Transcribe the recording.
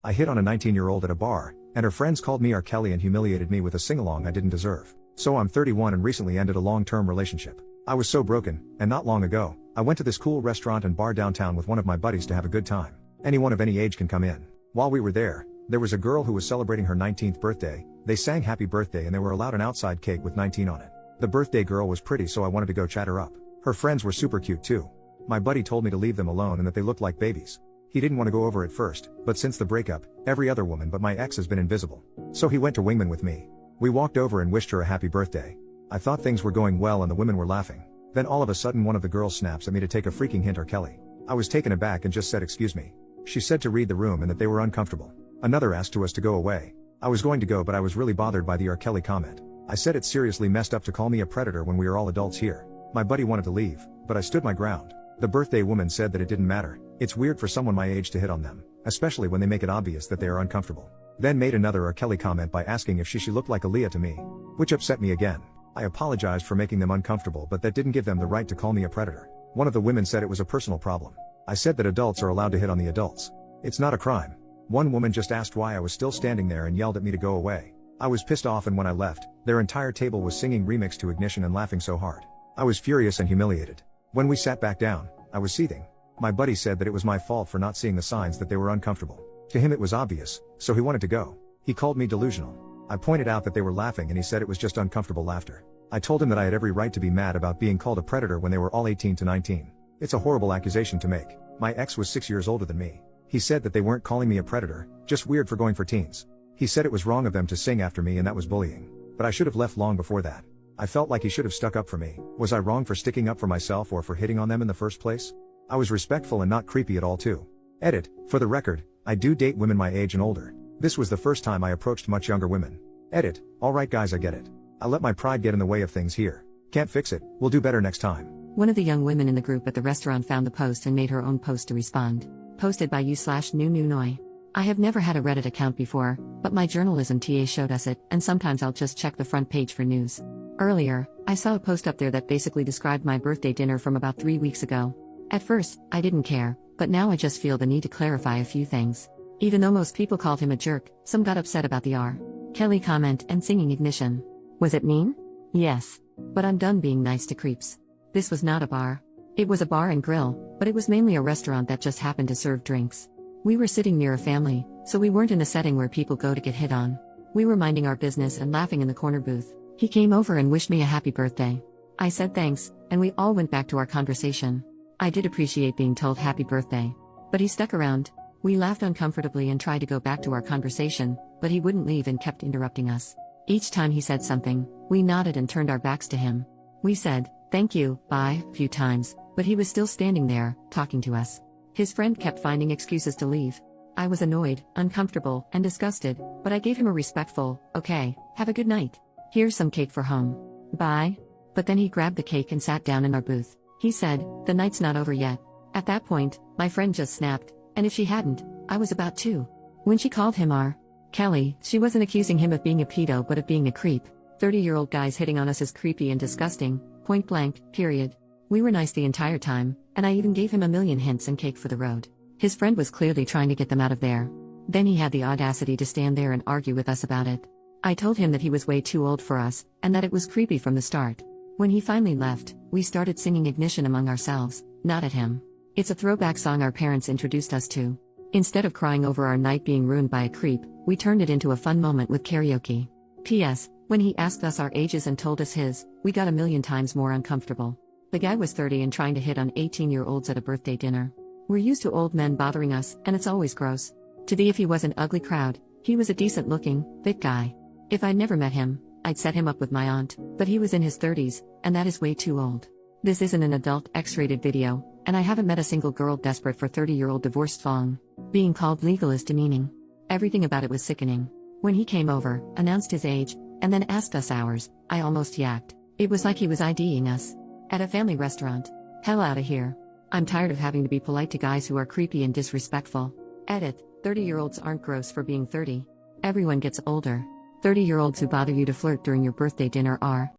I hit on a 19-year-old at a bar, and her friends called me R. Kelly and humiliated me with a sing-along I didn't deserve. So I'm 31 and recently ended a long-term relationship. I was so broken, and not long ago, I went to this cool restaurant and bar downtown with one of my buddies to have a good time. Anyone of any age can come in. While we were there was a girl who was celebrating her 19th birthday. They sang happy birthday and they were allowed an outside cake with 19 on it. The birthday girl was pretty, so I wanted to go chat her up. Her friends were super cute too. My buddy told me to leave them alone and that they looked like babies. He didn't want to go over at first, but since the breakup, every other woman but my ex has been invisible. So he went to Wingman with me. We walked over and wished her a happy birthday. I thought things were going well and the women were laughing. Then all of a sudden one of the girls snaps at me to take a freaking hint, R. Kelly. I was taken aback and just said excuse me. She said to read the room and that they were uncomfortable. Another asked us to go away. I was going to go, but I was really bothered by the R. Kelly comment. I said it's seriously messed up to call me a predator when we are all adults here. My buddy wanted to leave, but I stood my ground. The birthday woman said that it didn't matter. It's weird for someone my age to hit on them, especially when they make it obvious that they are uncomfortable. Then made another R. Kelly comment by asking if she looked like Aaliyah to me, which upset me again. I apologized for making them uncomfortable, but that didn't give them the right to call me a predator. One of the women said it was a personal problem. I said that adults are allowed to hit on the adults. It's not a crime. One woman just asked why I was still standing there and yelled at me to go away. I was pissed off, and when I left, their entire table was singing Remix to Ignition and laughing so hard. I was furious and humiliated. When we sat back down, I was seething. My buddy said that it was my fault for not seeing the signs that they were uncomfortable. To him it was obvious, so he wanted to go. He called me delusional. I pointed out that they were laughing and he said it was just uncomfortable laughter. I told him that I had every right to be mad about being called a predator when they were all 18 to 19. It's a horrible accusation to make. My ex was 6 years older than me. He said that they weren't calling me a predator, just weird for going for teens. He said it was wrong of them to sing after me and that was bullying. But I should have left long before that. I felt like he should have stuck up for me. Was I wrong for sticking up for myself or for hitting on them in the first place? I was respectful and not creepy at all too. Edit, for the record, I do date women my age and older. This was the first time I approached much younger women. Edit, alright guys, I get it. I let my pride get in the way of things here. Can't fix it, we'll do better next time. One of the young women in the group at the restaurant found the post and made her own post to respond. Posted by you/new. I have never had a Reddit account before, but my journalism TA showed us it, and sometimes I'll just check the front page for news. Earlier, I saw a post up there that basically described my birthday dinner from about 3 weeks ago. At first, I didn't care, but now I just feel the need to clarify a few things. Even though most people called him a jerk, some got upset about the R. Kelly comment and singing Ignition. Was it mean? Yes. But I'm done being nice to creeps. This was not a bar. It was a bar and grill, but it was mainly a restaurant that just happened to serve drinks. We were sitting near a family, so we weren't in a setting where people go to get hit on. We were minding our business and laughing in the corner booth. He came over and wished me a happy birthday. I said thanks, and we all went back to our conversation. I did appreciate being told happy birthday. But he stuck around. We laughed uncomfortably and tried to go back to our conversation, but he wouldn't leave and kept interrupting us. Each time he said something, we nodded and turned our backs to him. We said, thank you, bye, a few times, but he was still standing there, talking to us. His friend kept finding excuses to leave. I was annoyed, uncomfortable, and disgusted, but I gave him a respectful, okay, have a good night. Here's some cake for home. Bye. But then he grabbed the cake and sat down in our booth. He said, the night's not over yet. At that point, my friend just snapped, and if she hadn't, I was about to. When she called him R. Kelly, she wasn't accusing him of being a pedo but of being a creep. 30-year-old guys hitting on us is creepy and disgusting, point blank, period. We were nice the entire time, and I even gave him a million hints and cake for the road. His friend was clearly trying to get them out of there. Then he had the audacity to stand there and argue with us about it. I told him that he was way too old for us, and that it was creepy from the start. When he finally left, we started singing Ignition among ourselves, not at him. It's a throwback song our parents introduced us to. Instead of crying over our night being ruined by a creep, we turned it into a fun moment with karaoke. P.S. When he asked us our ages and told us his, we got a million times more uncomfortable. The guy was 30 and trying to hit on 18-year-olds at a birthday dinner. We're used to old men bothering us, and it's always gross. To the if he was an ugly crowd, he was a decent-looking, fit guy. If I'd never met him, I'd set him up with my aunt, but he was in his 30s, and that is way too old. This isn't an adult X-rated video, and I haven't met a single girl desperate for 30-year-old divorced thong. Being called legal is demeaning. Everything about it was sickening. When he came over, announced his age, and then asked us ours, I almost yacked. It was like he was IDing us. At a family restaurant. Hell outta here. I'm tired of having to be polite to guys who are creepy and disrespectful. Edit, 30-year-olds aren't gross for being 30. Everyone gets older. 30-year-olds who bother you to flirt during your birthday dinner are.